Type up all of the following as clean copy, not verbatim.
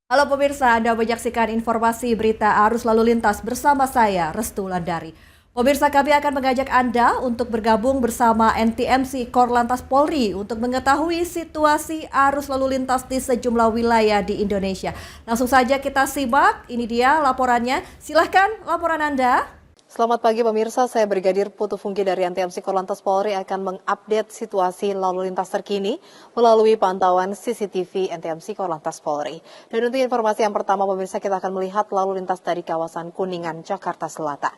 Halo pemirsa, Anda menyaksikan informasi berita arus lalu lintas bersama saya, Restu Landari. Pemirsa, kami akan mengajak Anda untuk bergabung bersama NTMC Korlantas Polri untuk mengetahui situasi arus lalu lintas di sejumlah wilayah di Indonesia. Langsung saja kita simak, ini dia laporannya. Silahkan laporan Anda. Selamat pagi pemirsa, saya Brigadir Putu Fungki dari NTMC Korlantas Polri akan mengupdate situasi lalu lintas terkini melalui pantauan CCTV NTMC Korlantas Polri. Dan untuk informasi yang pertama pemirsa, kita akan melihat lalu lintas dari kawasan Kuningan, Jakarta Selatan.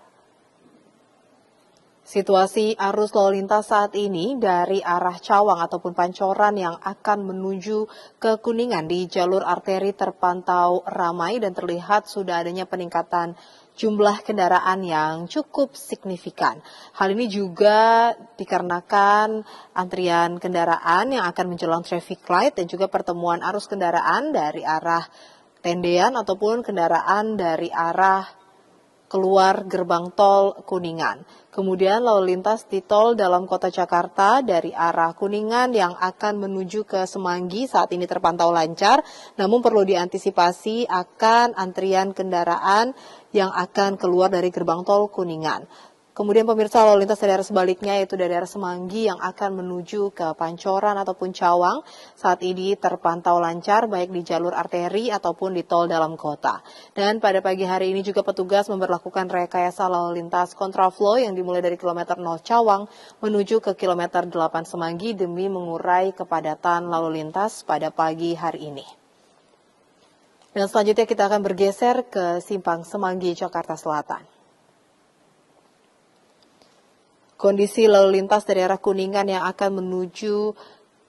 Situasi arus lalu lintas saat ini dari arah Cawang ataupun Pancoran yang akan menuju ke Kuningan di jalur arteri terpantau ramai dan terlihat sudah adanya peningkatan jumlah kendaraan yang cukup signifikan. Hal ini juga dikarenakan antrian kendaraan yang akan menjelang traffic light dan juga pertemuan arus kendaraan dari arah Tendean ataupun kendaraan dari arah keluar gerbang tol Kuningan. Kemudian lalu lintas di tol dalam kota Jakarta dari arah Kuningan yang akan menuju ke Semanggi saat ini terpantau lancar, namun perlu diantisipasi akan antrian kendaraan yang akan keluar dari gerbang tol Kuningan. Kemudian pemirsa, lalu lintas dari arah sebaliknya yaitu dari arah Semanggi yang akan menuju ke Pancoran ataupun Cawang saat ini terpantau lancar baik di jalur arteri ataupun di tol dalam kota. Dan pada pagi hari ini juga petugas memberlakukan rekayasa lalu lintas kontraflow yang dimulai dari kilometer 0 Cawang menuju ke kilometer 8 Semanggi demi mengurai kepadatan lalu lintas pada pagi hari ini. Dan selanjutnya kita akan bergeser ke Simpang Semanggi, Jakarta Selatan. Kondisi lalu lintas dari arah Kuningan yang akan menuju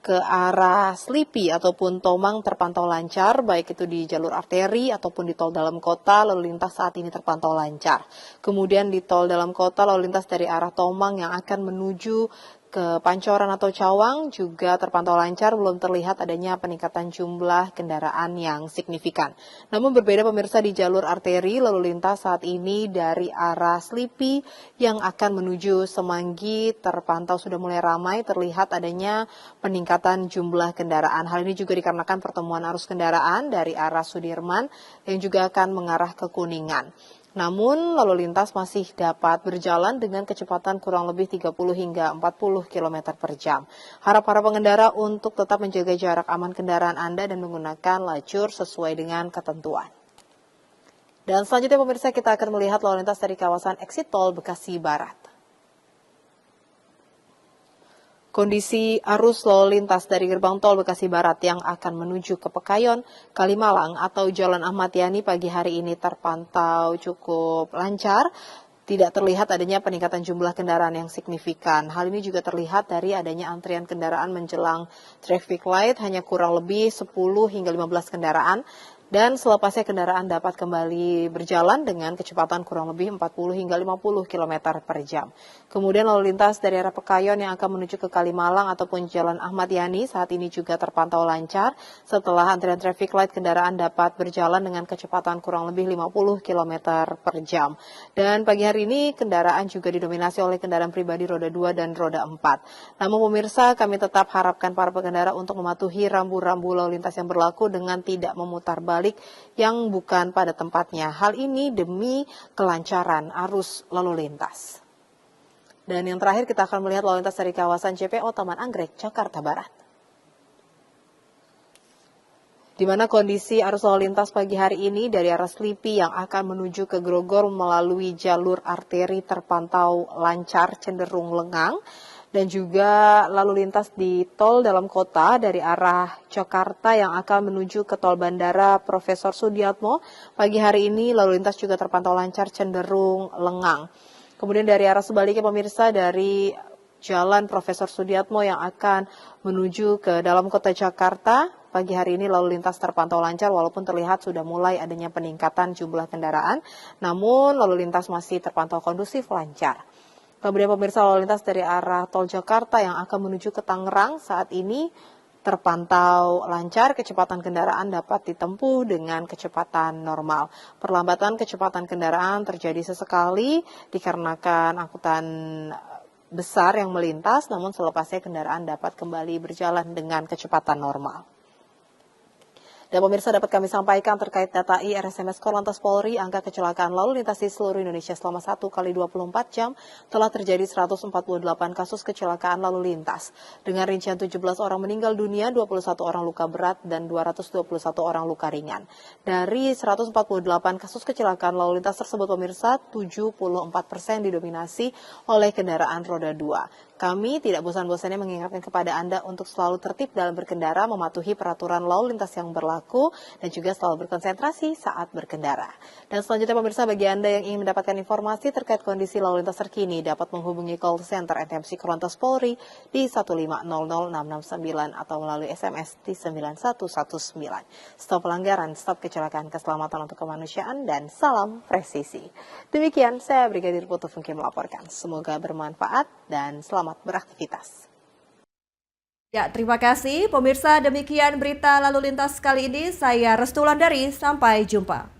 ke arah Slipi ataupun Tomang terpantau lancar, baik itu di jalur arteri ataupun di tol dalam kota, lalu lintas saat ini terpantau lancar. Kemudian di tol dalam kota, lalu lintas dari arah Tomang yang akan menuju ke Pancoran atau Cawang juga terpantau lancar, belum terlihat adanya peningkatan jumlah kendaraan yang signifikan. Namun berbeda pemirsa di jalur arteri, lalu lintas saat ini dari arah Slipi yang akan menuju Semanggi terpantau sudah mulai ramai, terlihat adanya peningkatan jumlah kendaraan. Hal ini juga dikarenakan pertemuan arus kendaraan dari arah Sudirman yang juga akan mengarah ke Kuningan. Namun lalu lintas masih dapat berjalan dengan kecepatan kurang lebih 30 hingga 40 km per jam. Harap para pengendara untuk tetap menjaga jarak aman kendaraan Anda dan menggunakan lajur sesuai dengan ketentuan. Dan selanjutnya pemirsa, kita akan melihat lalu lintas dari kawasan exit tol Bekasi Barat. Kondisi arus lalu lintas dari gerbang tol Bekasi Barat yang akan menuju ke Pekayon, Kalimalang atau Jalan Ahmad Yani pagi hari ini terpantau cukup lancar. Tidak terlihat adanya peningkatan jumlah kendaraan yang signifikan. Hal ini juga terlihat dari adanya antrian kendaraan menjelang traffic light hanya kurang lebih 10 hingga 15 kendaraan. Dan selepasnya kendaraan dapat kembali berjalan dengan kecepatan kurang lebih 40 hingga 50 km per jam. Kemudian lalu lintas dari arah Pekayon yang akan menuju ke Kalimalang ataupun Jalan Ahmad Yani saat ini juga terpantau lancar. Setelah antrian traffic light, kendaraan dapat berjalan dengan kecepatan kurang lebih 50 km per jam. Dan pagi hari ini kendaraan juga didominasi oleh kendaraan pribadi roda 2 dan roda 4. Namun pemirsa, kami tetap harapkan para pengendara untuk mematuhi rambu-rambu lalu lintas yang berlaku dengan tidak memutar balik yang bukan pada tempatnya. Hal ini demi kelancaran arus lalu lintas. Dan yang terakhir kita akan melihat lalu lintas dari kawasan JPO Taman Anggrek, Jakarta Barat. Di mana kondisi arus lalu lintas pagi hari ini dari arah Slipi yang akan menuju ke Grogol melalui jalur arteri terpantau lancar cenderung lengang. Dan juga lalu lintas di tol dalam kota dari arah Jakarta yang akan menuju ke tol Bandara Profesor Sudiatmo. Pagi hari ini lalu lintas juga terpantau lancar cenderung lengang. Kemudian dari arah sebaliknya pemirsa dari Jalan Profesor Sudiatmo yang akan menuju ke dalam kota Jakarta. Pagi hari ini lalu lintas terpantau lancar walaupun terlihat sudah mulai adanya peningkatan jumlah kendaraan. Namun lalu lintas masih terpantau kondusif lancar. Kemudian pemirsa lalu lintas dari arah tol Jakarta yang akan menuju ke Tangerang saat ini terpantau lancar, kecepatan kendaraan dapat ditempuh dengan kecepatan normal. Perlambatan kecepatan kendaraan terjadi sesekali dikarenakan angkutan besar yang melintas, namun selepasnya kendaraan dapat kembali berjalan dengan kecepatan normal. Dan pemirsa, dapat kami sampaikan terkait data IRSMS Korlantas Polri, angka kecelakaan lalu lintas di seluruh Indonesia selama 1 kali 24 jam telah terjadi 148 kasus kecelakaan lalu lintas. Dengan rincian 17 orang meninggal dunia, 21 orang luka berat, dan 221 orang luka ringan. Dari 148 kasus kecelakaan lalu lintas tersebut, pemirsa, 74% didominasi oleh kendaraan roda 2. Kami tidak bosan-bosannya mengingatkan kepada Anda untuk selalu tertib dalam berkendara, mematuhi peraturan lalu lintas yang berlaku, dan juga selalu berkonsentrasi saat berkendara. Dan selanjutnya pemirsa, bagi Anda yang ingin mendapatkan informasi terkait kondisi lalu lintas terkini, dapat menghubungi call center NTMC Korlantas Polri di 1500669 atau melalui SMS di 9119. Stop pelanggaran, stop kecelakaan, keselamatan untuk kemanusiaan, dan salam presisi. Demikian, saya Brigadir Putu Fungki melaporkan. Semoga bermanfaat dan selamat beraktivitas. Ya, terima kasih pemirsa. Demikian berita lalu lintas kali ini. Saya Restu Wulandari. Sampai jumpa.